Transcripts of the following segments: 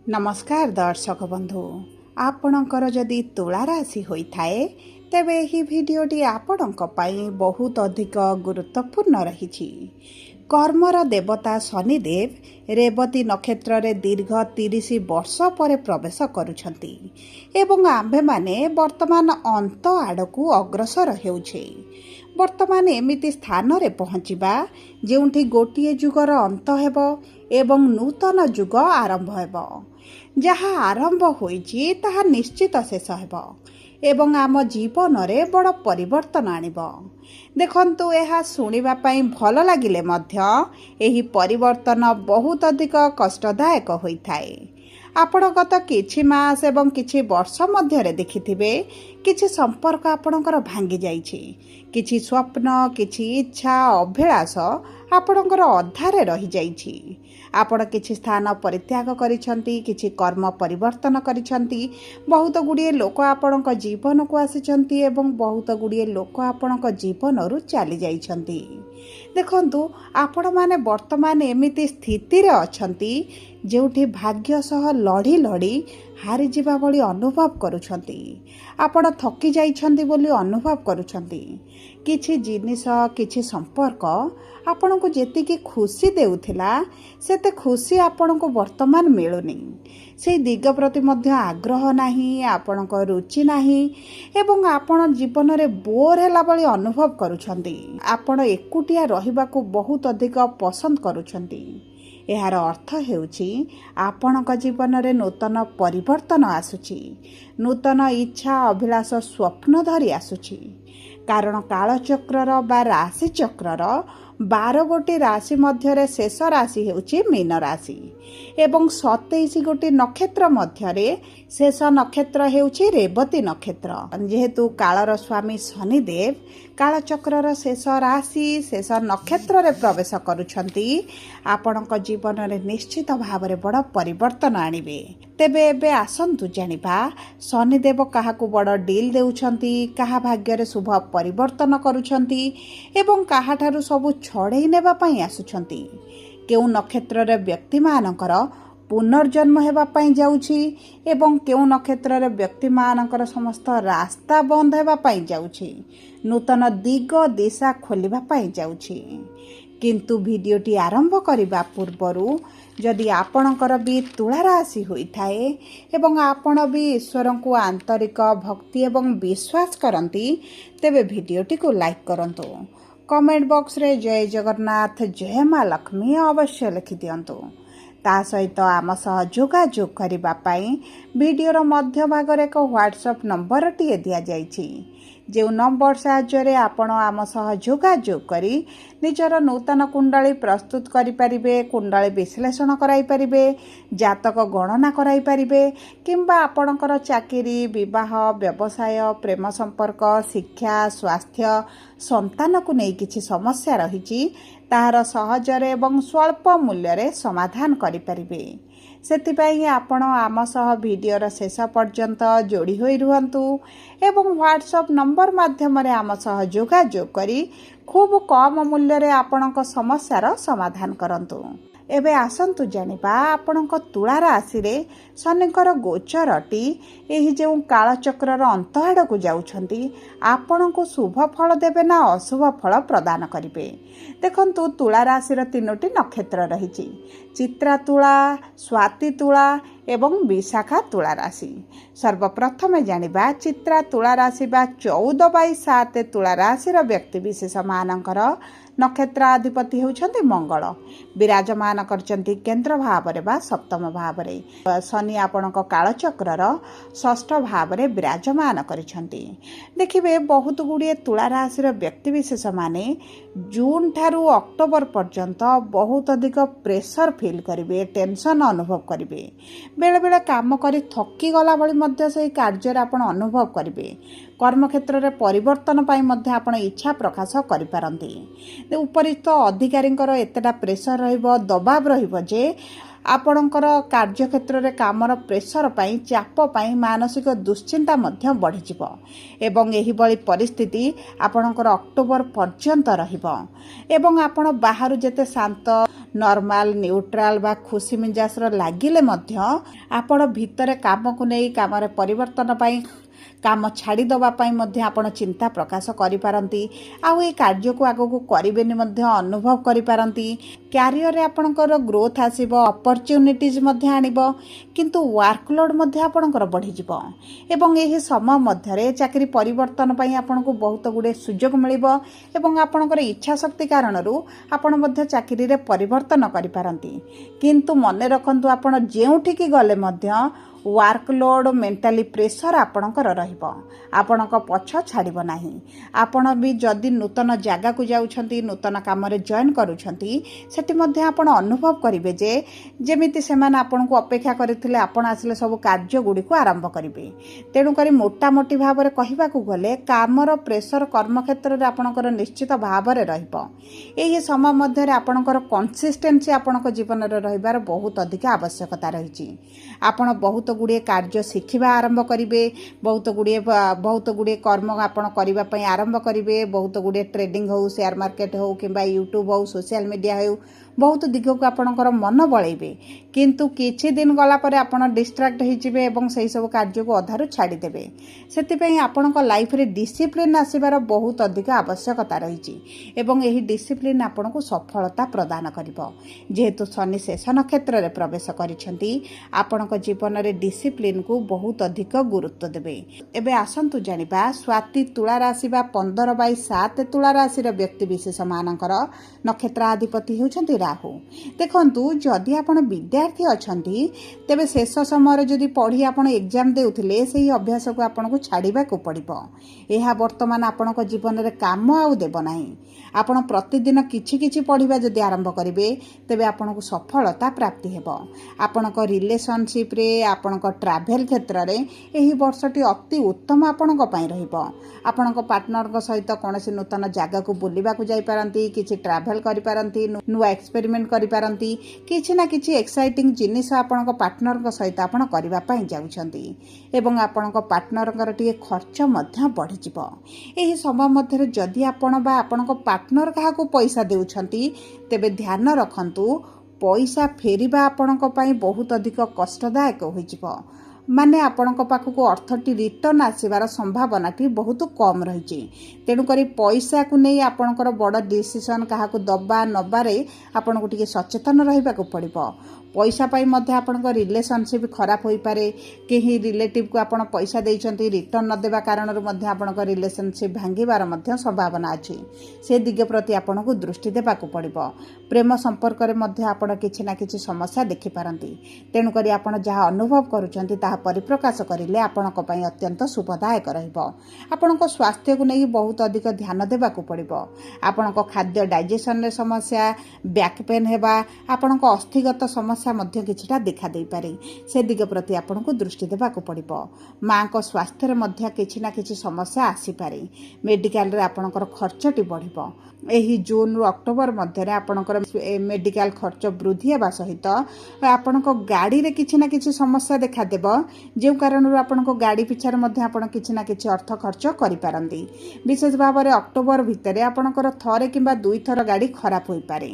नमस्कार दर्शक बंधु आपणकर जदि तुला राशि होइथाए तेबे एही भिडियोटी आपणक पई बहुत अधिक गुरुत्वपूर्ण रही। कर्मर देवता शनिदेव रेवती नक्षत्र रे दीर्घ 30 वर्ष पर प्रवेश करुछंती एवं आंभे माने वर्तमान अंत आड़कू अग्रसर हेउछे। वर्तमान एमिति स्थान रे पहुँचवा जेउठी गोटिए जुगर अंत हेब एवं नूतन जुग आरंभ हेब। जहाँ आरंभ होइछि ताहा निश्चित शेष हेब एवं आम जीवन रे बड़ परिवर्तन आनिब। देखंतु एहा सुनिबा पई भल लागिले मध्य एही परिवर्तन बहुत अधिक कष्टदायक होइथाए। आपण गत किछि मास एवं किछि वर्ष मध्य देखिथिबे किछि संपर्क आपणकर भांगी जाइछि, किछि स्वप्न किछि इच्छा अभिलाष आपणकर अधारे रही जाइछि। आपण किछि स्थान परित्याग करिसंती, किछि कर्म परिवर्तन करिसंती, बहुत गुड़िए लोक आपणक जीवन को आसिसंती एवं बहुत गुड़िए लोक आपणक जीवन रु चली जाइसंती। देखंतु आपण माने वर्तमान एमिति स्थिति रे अछंती जेउठी भाग्य सह लड़ी लड़ी हारी जिबा भली अनुभव करुछंती। आपण थकी जाइछंती बोली अनुभव करुछंती। किछि जिनिस किछि संपर्क आपणको जेतिकी खुशी देउथिला सेते खुशी आपणको वर्तमान मिलुनी। से दिग प्रति मध्य आग्रह नाही, आपणको रुचि नाही एवं आपण जीवन रे बोर हैला भली अनुभव करुछंती। आपण एकुटिया रहिबाकू बहुत अधिक पसंद करुछंती। एहार अर्थ हेउछि आपणक जीवन रे नूतन परिवर्तन आसुछि, नूतन इच्छा अभिलाष स्वप्न धरी आसुछि। कारण कालचक्रर बा राशि चक्रर 12 गोटी राशि मध्य शेष राशि हेउछि मीन राशि एवं 27 गोटी नक्षत्र मध्य शेष नक्षत्र हेउछि रेवती नक्षत्र। जेहेतु कालर स्वामी शनिदेव कालचक्रर शेष राशि शेष नक्षत्र रे प्रवेश करुछंती आपणक जीवन रे निश्चित भाव रे बड़ परिवर्तन आनिबे। तेबे एबे आसंतु जानिबा शनिदेव काहाकू बड़ डील देउछंती, काहा भाग्य रे शुभ परिवर्तन करुछंती एवं काहाठारू सबु छड़ेई नेबा पई आसुछंती। केउ नक्षत्र रे व्यक्ति मानकर पुनर्जन्म हेबा पई जाउछि एवं केउ नक्षत्र रे व्यक्ति मानकर समस्त रास्ता बंद हेबा पई जाउछि, नूतन दिग दिशा खोलिबा पई जाउछि। किंतु भिडियोटी आरंभ करिबा पूर्वरु जदि आपणकर भी तुला राशि होइथाए एवं आपण भी ईश्वर को आंतरिक भक्ति एवं विश्वास करंती तेबे भिडियोटी को लाइक करंतु। कमेंट बॉक्स रे जय जगन्नाथ जय माँ लक्ष्मी अवश्य लिखि दियंतु। ता सहित आम सह जोगाजोग करिबा पई भिडियोर मध्य भागरे एक व्हाट्सएप नंबर टिए दिया जाइछि। जो नंबर साहाय्य आपण आम सह जोगाजोग करी निजर नूतन कुंडली प्रस्तुत करि परिबे, कुंडली विश्लेषण कराई परिबे, जातक गणना कराई परिबे किंबा आपणकर चाकरी विवाह व्यवसाय प्रेम संपर्क शिक्षा स्वास्थ्य संतान को नहीं किछि समस्या रहिछि ताहार सहजरे एवं स्वल्प मूल्य रे समाधान करि परिबे। सेतिपई आपण आम सह भिडियोर शेष पर्यंत जोड़ी होई रुहंतु एवं व्हाट्सएप नंबर माध्यम रे आम सह जोगाजोग करी खूब कम मूल्य रे आपणक समस्यार समाधान करंतु। एबे आसंतु जानिबा आपणक तुला राशि रे शनिकर गोचरटी एही जे कालचक्रर अंत आड़कू जाउछंती आपणको शुभ फल देबे ना अशुभ फल प्रदान करिवे। देखंतु तुला राशि र 3टी नक्षत्र रहिछि, चित्रा तुला, स्वाति तुला एवं विशाखा तुला राशि। सर्वप्रथमे जानिबा चित्रा तुला राशि बा 14/7 तुला राशि र व्यक्ति विशेष मानकर नक्षत्राधिपति होउछंती मंगल, विराजमान करचंती केंद्र भाव रे बा सप्तम भाव रे। शनि आपणक कालचक्रर षष्ठ भाव रे विराजमान करिसंती। देखिबे बहुत गुड़िए तुला राशि र व्यक्ति विशेष माने जून ठारू अक्टोबर पर्यंत बहुत अधिक प्रेशर फील करिवे, टेंशन अनुभव करिवे। बेले बेले काम करी थकी गला भली मध्य से कार्य रे आपण अनुभव करिवे। कर्म क्षेत्र रे परिवर्तन पाई मध्य आपण इच्छा प्रकाश करि पारंती। उपरिस्थ अधिकारींकर एतेटा प्रेशर रहिबो, दबाव रहिबो जे ଆପଣଙ୍କର କାର୍ଯ୍ୟକ୍ଷେତ୍ରରେ କାମର ପ୍ରେସର ପାଇଁ ଚାପ ପାଇଁ ମାନସିକ ଦୁଶ୍ଚିନ୍ତା ମଧ୍ୟ ବଢ଼ିଯିବ ଏବଂ ଏହିଭଳି ପରିସ୍ଥିତି ଆପଣଙ୍କର ଅକ୍ଟୋବର ପର୍ଯ୍ୟନ୍ତ ରହିବ ଏବଂ ଆପଣ ବାହାରୁ ଯେତେ ଶାନ୍ତ ନର୍ମାଲ ନ୍ୟୁଟ୍ରାଲ ବା ଖୁସି ମିଜାଜର ଲାଗିଲେ ମଧ୍ୟ ଆପଣ ଭିତରେ କାମକୁ ନେଇ କାମରେ ପରିବର୍ତ୍ତନ ପାଇଁ କାମ ଛାଡ଼ିଦେବା ପାଇଁ ମଧ୍ୟ ଆପଣ ଚିନ୍ତା ପ୍ରକାଶ କରିପାରନ୍ତି ଆଉ ଏ କାର୍ଯ୍ୟକୁ ଆଗକୁ କରିବେନି ମଧ୍ୟ ଅନୁଭବ କରିପାରନ୍ତି। କ୍ୟାରିୟରରେ ଆପଣଙ୍କର ଗ୍ରୋଥ୍ ଆସିବ, ଅପରଚ୍ୟୁନିଟିଜ୍ ମଧ୍ୟ ଆଣିବ, କିନ୍ତୁ ୱାର୍କଲୋଡ଼ ମଧ୍ୟ ଆପଣଙ୍କର ବଢ଼ିଯିବ ଏବଂ ଏହି ସମୟ ମଧ୍ୟରେ ଚାକିରି ପରିବର୍ତ୍ତନ ପାଇଁ ଆପଣଙ୍କୁ ବହୁତ ଗୁଡ଼ିଏ ସୁଯୋଗ ମିଳିବ ଏବଂ ଆପଣଙ୍କର ଇଚ୍ଛା ଶକ୍ତି କାରଣରୁ ଆପଣ ମଧ୍ୟ ଚାକିରିରେ ପରିବର୍ତ୍ତନ କରିପାରନ୍ତି। କିନ୍ତୁ ମନେ ରଖନ୍ତୁ ଆପଣ ଯେଉଁଠିକି ଗଲେ ମଧ୍ୟ ୱାର୍କଲୋଡ଼ ମେଣ୍ଟାଲି ପ୍ରେସର ଆପଣଙ୍କର ରହିବ, ଆପଣଙ୍କ ପଛ ଛାଡ଼ିବ ନାହିଁ। ଆପଣ ବି ଯଦି ନୂତନ ଜାଗାକୁ ଯାଉଛନ୍ତି, ନୂତନ କାମରେ ଜଏନ୍ କରୁଛନ୍ତି, ସେଠି ମଧ୍ୟ ଆପଣ ଅନୁଭବ କରିବେ ଯେ ଯେମିତି ସେମାନେ ଆପଣଙ୍କୁ ଅପେକ୍ଷା କରିଥିଲେ ଆପଣ ଆସିଲେ ସବୁ କାର୍ଯ୍ୟଗୁଡ଼ିକୁ ଆରମ୍ଭ କରିବେ। ତେଣୁକରି ମୋଟାମୋଟି ଭାବରେ କହିବାକୁ ଗଲେ କାମର ପ୍ରେସର କର୍ମକ୍ଷେତ୍ରରେ ଆପଣଙ୍କର ନିଶ୍ଚିତ ଭାବରେ ରହିବ। ଏହି ସମୟ ମଧ୍ୟରେ ଆପଣଙ୍କର କନସିଷ୍ଟେନ୍ସି ଆପଣଙ୍କ ଜୀବନରେ ରହିବାର ବହୁତ ଅଧିକ ଆବଶ୍ୟକତା ରହିଛି। ଆପଣ ବହୁତ ଗୁଡ଼ିଏ କାର୍ଯ୍ୟ ଶିଖିବା ଆରମ୍ଭ କରିବେ, ବହୁତ ଗୁଡ଼ିଏ କର୍ମ ଆପଣ କରିବା ପାଇଁ ଆରମ୍ଭ କରିବେ। ବହୁତ ଗୁଡ଼ିଏ ଟ୍ରେଡିଂ ହେଉ, ସେୟାର ମାର୍କେଟ ହେଉ କିମ୍ବା ୟୁଟ୍ୟୁବ୍ ହେଉ, ସୋସିଆଲ ମିଡ଼ିଆ ହେଉ, ବହୁତ ଦିଗକୁ ଆପଣଙ୍କର ମନ ବଳେଇବେ। କିନ୍ତୁ କିଛି ଦିନ ଗଲା ପରେ ଆପଣ ଡିଷ୍ଟ୍ରାକ୍ଟ ହୋଇଯିବେ ଏବଂ ସେହିସବୁ କାର୍ଯ୍ୟକୁ ଅଧାରୁ ଛାଡ଼ିଦେବେ। ସେଥିପାଇଁ ଆପଣଙ୍କ ଲାଇଫରେ ଡିସିପ୍ଲିନ୍ ଆସିବାର ବହୁତ ଅଧିକ ଆବଶ୍ୟକତା ରହିଛି ଏବଂ ଏହି ଡିସିପ୍ଲିନ୍ ଆପଣଙ୍କୁ ସଫଳତା ପ୍ରଦାନ କରିବ। ଯେହେତୁ ଶନି ଶେଷ ନକ୍ଷତ୍ରରେ ପ୍ରବେଶ କରିଛନ୍ତି, ଆପଣଙ୍କ ଜୀବନରେ ଡିସିପ୍ଲିନ୍କୁ ବହୁତ ଅଧିକ ଗୁରୁତ୍ୱ ଦେବେ। ଏବେ ଆସନ୍ତୁ ଜାଣିବା ସ୍ୱାତି ତୁଳା ରାଶି ବା 15/7 ତୁଳା ରାଶିର ବ୍ୟକ୍ତିବିଶେଷମାନଙ୍କର ନକ୍ଷତ୍ରାଧିପତି ହେଉଛନ୍ତି ରାହୁ। ଦେଖନ୍ତୁ, ଯଦି ଆପଣ ବିଦ୍ୟାର୍ଥୀ ଅଛନ୍ତି ତେବେ ଶେଷ ସମୟରେ ଯଦି ପଢ଼ି ଆପଣ ଏକ୍ଜାମ୍ ଦେଉଥିଲେ ସେହି ଅଭ୍ୟାସକୁ ଆପଣଙ୍କୁ ଛାଡ଼ିବାକୁ ପଡ଼ିବ। ଏହା ବର୍ତ୍ତମାନ ଆପଣଙ୍କ ଜୀବନରେ କାମ ଆଉ ଦେବ ନାହିଁ। ଆପଣ ପ୍ରତିଦିନ କିଛି କିଛି ପଢ଼ିବା ଯଦି ଆରମ୍ଭ କରିବେ ତେବେ ଆପଣଙ୍କୁ ସଫଳତା ପ୍ରାପ୍ତି ହେବ। ଆପଣଙ୍କ ରିଲେସନସିପ୍ରେ, ଆପଣଙ୍କ ଟ୍ରାଭେଲ୍ କ୍ଷେତ୍ରରେ ଏହି ବର୍ଷଟି ଅତି ଉତ୍ତମ ଆପଣଙ୍କ ପାଇଁ ରହିବ। ଆପଣଙ୍କ ପାର୍ଟନରଙ୍କ ସହିତ କୌଣସି ନୂତନ ଜାଗାକୁ ବୁଲିବାକୁ ଯାଇପାରନ୍ତି, କିଛି ଟ୍ରାଭେଲ୍ କରିପାରନ୍ତି, ନୂଆ ଏକ୍ସପେରିମେଣ୍ଟ କରିପାରନ୍ତି। କିଛି ନା କିଛି ଏକ୍ସାଇଟିଂ ଜିନିଷ ଆପଣଙ୍କ ପାର୍ଟନରଙ୍କ ସହିତ ଆପଣ କରିବା ପାଇଁ ଯାଉଛନ୍ତି ଏବଂ ଆପଣଙ୍କ ପାର୍ଟନରଙ୍କର ଟିକେ ଖର୍ଚ୍ଚ ମଧ୍ୟ ବଢ଼ିଯିବ। ଏହି ସମୟ ମଧ୍ୟରେ ଯଦି ଆପଣ ବା ଆପଣଙ୍କ ପାର୍ଟନର କାହାକୁ ପଇସା ଦେଉଛନ୍ତି ତେବେ ଧ୍ୟାନ ରଖନ୍ତୁ, ପଇସା ଫେରିବା ଆପଣଙ୍କ ପାଇଁ ବହୁତ ଅଧିକ କଷ୍ଟଦାୟକ ହୋଇଯିବ। ମାନେ ଆପଣଙ୍କ ପାଖକୁ ଅର୍ଥଟି ରିଟର୍ନ ଆସିବାର ସମ୍ଭାବନାଟି ବହୁତ କମ୍ ରହିଛି। ତେଣୁକରି ପଇସାକୁ ନେଇ ଆପଣଙ୍କର ବଡ଼ ଡିସିସନ୍ କାହାକୁ ଦେବା ନେବାରେ ଆପଣଙ୍କୁ ଟିକେ ସଚେତନ ରହିବାକୁ ପଡ଼ିବ। ପଇସା ପାଇଁ ମଧ୍ୟ ଆପଣଙ୍କ ରିଲେସନସିପ୍ ଖରାପ ହୋଇପାରେ। କେହି ରିଲେଟିଭ୍କୁ ଆପଣ ପଇସା ଦେଇଛନ୍ତି, ରିଟର୍ନ ନ ଦେବା କାରଣରୁ ମଧ୍ୟ ଆପଣଙ୍କ ରିଲେସନସିପ୍ ଭାଙ୍ଗିବାର ମଧ୍ୟ ସମ୍ଭାବନା ଅଛି। ସେ ଦିଗ ପ୍ରତି ଆପଣଙ୍କୁ ଦୃଷ୍ଟି ଦେବାକୁ ପଡ଼ିବ। ପ୍ରେମ ସମ୍ପର୍କରେ ମଧ୍ୟ ଆପଣ କିଛି ନା କିଛି ସମସ୍ୟା ଦେଖିପାରନ୍ତି। ତେଣୁକରି ଆପଣ ଯାହା ଅନୁଭବ କରୁଛନ୍ତି ତାହା ପରିପ୍ରକାଶ କରିଲେ ଆପଣଙ୍କ ପାଇଁ ଅତ୍ୟନ୍ତ ଶୁଭଦାୟକ ରହିବ। ଆପଣଙ୍କ ସ୍ୱାସ୍ଥ୍ୟକୁ ନେଇ ବହୁତ ଅଧିକ ଧ୍ୟାନ ଦେବାକୁ ପଡ଼ିବ। ଆପଣଙ୍କ ଖାଦ୍ୟ ଡାଇଜେସନରେ ସମସ୍ୟା, ବ୍ୟାକ୍ ପେନ୍ ହେବା, ଆପଣଙ୍କ ଅସ୍ଥିଗତ ସମସ୍ୟା ମଧ୍ୟ କିଛିଟା ଦେଖାଦେଇପାରେ। ସେ ଦିଗ ପ୍ରତି ଆପଣଙ୍କୁ ଦୃଷ୍ଟି ଦେବାକୁ ପଡ଼ିବ। ମାଙ୍କ ସ୍ୱାସ୍ଥ୍ୟରେ ମଧ୍ୟ କିଛି ନା କିଛି ସମସ୍ୟା ଆସିପାରେ। ମେଡ଼ିକାଲରେ ଆପଣଙ୍କର ଖର୍ଚ୍ଚଟି ବଢ଼ିବ। ଏହି ଜୁନରୁ ଅକ୍ଟୋବର ମଧ୍ୟରେ ଆପଣଙ୍କର ମେଡ଼ିକାଲ ଖର୍ଚ୍ଚ ବୃଦ୍ଧି ହେବା ସହିତ ଆପଣଙ୍କ ଗାଡ଼ିରେ କିଛି ନା କିଛି ସମସ୍ୟା ଦେଖାଦେବ, ଯେଉଁ କାରଣରୁ ଆପଣଙ୍କ ଗାଡ଼ି ପିଛାରେ ମଧ୍ୟ ଆପଣ କିଛି ନା କିଛି ଅର୍ଥ ଖର୍ଚ୍ଚ କରିପାରନ୍ତି। ବିଶେଷ ଭାବରେ ଅକ୍ଟୋବର ଭିତରେ ଆପଣଙ୍କର ଥରେ କିମ୍ବା 2 ଥର ଗାଡ଼ି ଖରାପ ହୋଇପାରେ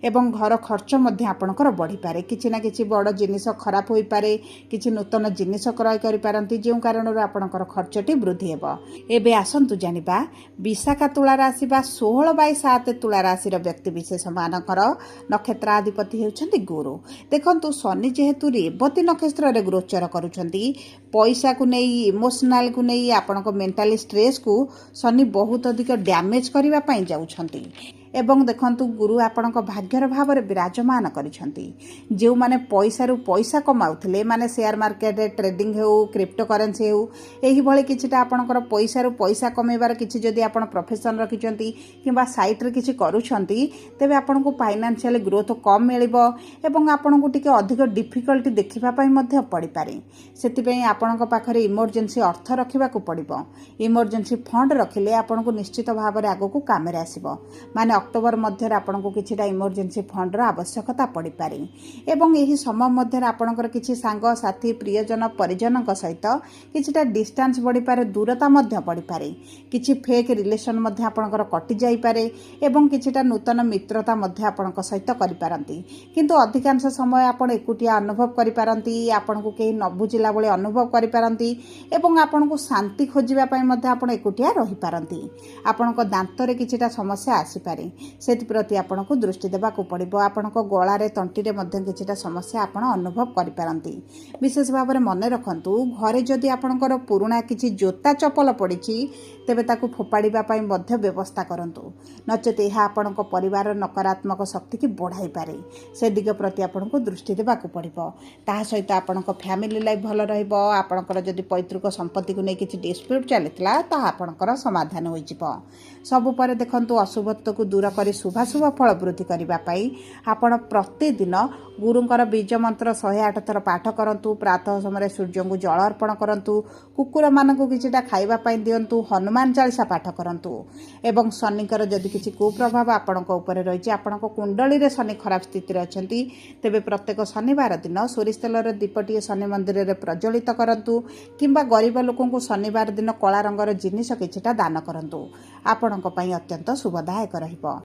ଏବଂ ଘର ଖର୍ଚ୍ଚ ମଧ୍ୟ ଆପଣଙ୍କର ବଢ଼ିପାରେ। କିଛି ନା କିଛି ବଡ଼ ଜିନିଷ ଖରାପ ହୋଇପାରେ, କିଛି ନୂତନ ଜିନିଷ କ୍ରୟ କରିପାରନ୍ତି, ଯେଉଁ କାରଣରୁ ଆପଣଙ୍କର ଖର୍ଚ୍ଚଟି ବୃଦ୍ଧି ହେବ। ଏବେ ଆସନ୍ତୁ ଜାଣିବା ବିଶାଖା ତୁଳା ରାଶି ବା 16/7 ତୁଳା ରାଶିର ବ୍ୟକ୍ତିବିଶେଷମାନଙ୍କର ନକ୍ଷତ୍ରାଧିପତି ହେଉଛନ୍ତି ଗୁରୁ। ଦେଖନ୍ତୁ, ଶନି ଯେହେତୁ ରେବତୀ ନକ୍ଷତ୍ରରେ ଗୋଚର କରୁଛନ୍ତି, ପଇସାକୁ ନେଇ, ଇମୋସନାଲକୁ ନେଇ ଆପଣଙ୍କ ମେଣ୍ଟାଲି ଷ୍ଟ୍ରେସ୍କୁ ଶନି ବହୁତ ଅଧିକ ଡ୍ୟାମେଜ୍ କରିବା ପାଇଁ ଯାଉଛନ୍ତି ଏବଂ ଦେଖନ୍ତୁ, ଗୁରୁ ଆପଣଙ୍କ ଭାଗ୍ୟର ଭାବରେ ବିରାଜମାନ କରିଛନ୍ତି। ଯେଉଁମାନେ ପଇସାରୁ ପଇସା କମାଉଥିଲେ, ମାନେ ସେୟାର ମାର୍କେଟରେ ଟ୍ରେଡିଂ ହେଉ, କ୍ରିପ୍ଟୋ କରେନ୍ସି ହେଉ, ଏହିଭଳି କିଛିଟା ଆପଣଙ୍କର ପଇସାରୁ ପଇସା କମାଇବାର କିଛି ଯଦି ଆପଣ ପ୍ରଫେସନ୍ ରଖିଛନ୍ତି କିମ୍ବା ସାଇଟ୍ରେ କିଛି କରୁଛନ୍ତି, ତେବେ ଆପଣଙ୍କୁ ଫାଇନାନ୍ସିଆଲି ଗ୍ରୋଥ୍ କମ୍ ମିଳିବ ଏବଂ ଆପଣଙ୍କୁ ଟିକେ ଅଧିକ ଡିଫିକଲ୍ଟି ଦେଖିବା ପାଇଁ ମଧ୍ୟ ପଡ଼ିପାରେ। ସେଥିପାଇଁ ଆପଣଙ୍କ ପାଖରେ ଇମର୍ଜେନ୍ସି ଅର୍ଥ ରଖିବାକୁ ପଡ଼ିବ। ଇମର୍ଜେନ୍ସି ଫଣ୍ଡ ରଖିଲେ ଆପଣଙ୍କୁ ନିଶ୍ଚିତ ଭାବରେ ଆଗକୁ କାମରେ ଆସିବ। ମାନେ ଅକ୍ଟୋବର ମଧ୍ୟରେ ଆପଣଙ୍କୁ କିଛିଟା ଇମର୍ଜେନ୍ସି ଫଣ୍ଡର ଆବଶ୍ୟକତା ପଡ଼ିପାରେ ଏବଂ ଏହି ସମୟ ମଧ୍ୟରେ ଆପଣଙ୍କର କିଛି ସାଙ୍ଗସାଥି ପ୍ରିୟଜନ ପରିଜନଙ୍କ ସହିତ କିଛିଟା ଡିଷ୍ଟାନ୍ସ ବଢ଼ିପାରେ, ଦୂରତା ମଧ୍ୟ ବଢ଼ିପାରେ। କିଛି ଫେକ୍ ରିଲେସନ୍ ମଧ୍ୟ ଆପଣଙ୍କର କଟିଯାଇପାରେ ଏବଂ କିଛିଟା ନୂତନ ମିତ୍ରତା ମଧ୍ୟ ଆପଣଙ୍କ ସହିତ କରିପାରନ୍ତି। କିନ୍ତୁ ଅଧିକାଂଶ ସମୟ ଆପଣ ଏକୁଟିଆ ଅନୁଭବ କରିପାରନ୍ତି, ଆପଣଙ୍କୁ କେହି ନ ବୁଝିଲା ଭଳି ଅନୁଭବ କରିପାରନ୍ତି ଏବଂ ଆପଣଙ୍କୁ ଶାନ୍ତି ଖୋଜିବା ପାଇଁ ମଧ୍ୟ ଆପଣ ଏକୁଟିଆ ରହିପାରନ୍ତି। ଆପଣଙ୍କ ଦାନ୍ତରେ କିଛିଟା ସମସ୍ୟା ଆସିପାରେ, ସେଥିପ୍ରତି ଆପଣଙ୍କୁ ଦୃଷ୍ଟି ଦେବାକୁ ପଡ଼ିବ। ଆପଣଙ୍କ ଗଳାରେ ତଣ୍ଟିରେ ମଧ୍ୟ କିଛିଟା ସମସ୍ୟା ଆପଣ ଅନୁଭବ କରିପାରନ୍ତି। ବିଶେଷ ଭାବରେ ମନେ ରଖନ୍ତୁ, ଘରେ ଯଦି ଆପଣଙ୍କର ପୁରୁଣା କିଛି ଜୋତା ଚପଲ ପଡ଼ିଛି ତେବେ ତାକୁ ଫୋପାଡ଼ିବା ପାଇଁ ମଧ୍ୟ ବ୍ୟବସ୍ଥା କରନ୍ତୁ, ନଚେତ୍ ଏହା ଆପଣଙ୍କ ପରିବାରର ନକାରାତ୍ମକ ଶକ୍ତିକୁ ବଢ଼ାଇପାରେ। ସେ ଦିଗ ପ୍ରତି ଆପଣଙ୍କୁ ଦୃଷ୍ଟି ଦେବାକୁ ପଡ଼ିବ। ତାହା ସହିତ ଆପଣଙ୍କ ଫ୍ୟାମିଲି ଲାଇଫ୍ ଭଲ ରହିବ। ଆପଣଙ୍କର ଯଦି ପୈତୃକ ସମ୍ପତ୍ତିକୁ ନେଇ କିଛି ଡିସ୍ପ୍ୟୁଟ୍ ଚାଲିଥିଲା ତାହା ଆପଣଙ୍କର ସମାଧାନ ହୋଇଯିବ। ସବୁ ପରେ ଦେଖନ୍ତୁ, ଅଶୁଭତ୍ୱକୁ ଦୂର କରି ଶୁଭାଶୁଭ ଫଳ ବୃଦ୍ଧି କରିବା ପାଇଁ ଆପଣ ପ୍ରତିଦିନ ଗୁରୁଙ୍କର ବୀଜ ମନ୍ତ୍ର 108 ଥର ପାଠ କରନ୍ତୁ। ପ୍ରାତଃ ସମୟରେ ସୂର୍ଯ୍ୟଙ୍କୁ ଜଳ ଅର୍ପଣ କରନ୍ତୁ। କୁକୁରମାନଙ୍କୁ କିଛିଟା ଖାଇବା ପାଇଁ ଦିଅନ୍ତୁ। ହନୁମାନ ଚାଳିଶା ପାଠ କରନ୍ତୁ ଏବଂ ଶନିଙ୍କର ଯଦି କିଛି କୁପ୍ରଭାବ ଆପଣଙ୍କ ଉପରେ ରହିଛି, ଆପଣଙ୍କ କୁଣ୍ଡଳୀରେ ଶନି ଖରାପ ସ୍ଥିତିରେ ଅଛନ୍ତି, ତେବେ ପ୍ରତ୍ୟେକ ଶନିବାର ଦିନ ସୋରିଷ ତେଲର ଦୀପଟିଏ ଶନି ମନ୍ଦିରରେ ପ୍ରଜ୍ୱଳିତ କରନ୍ତୁ କିମ୍ବା ଗରିବ ଲୋକଙ୍କୁ ଶନିବାର ଦିନ କଳା ରଙ୍ଗର ଜିନିଷ କିଛିଟା ଦାନ କରନ୍ତୁ। ଆପଣଙ୍କ ପାଇଁ ଅତ୍ୟନ୍ତ ଶୁଭଦାୟକ ରହିବ।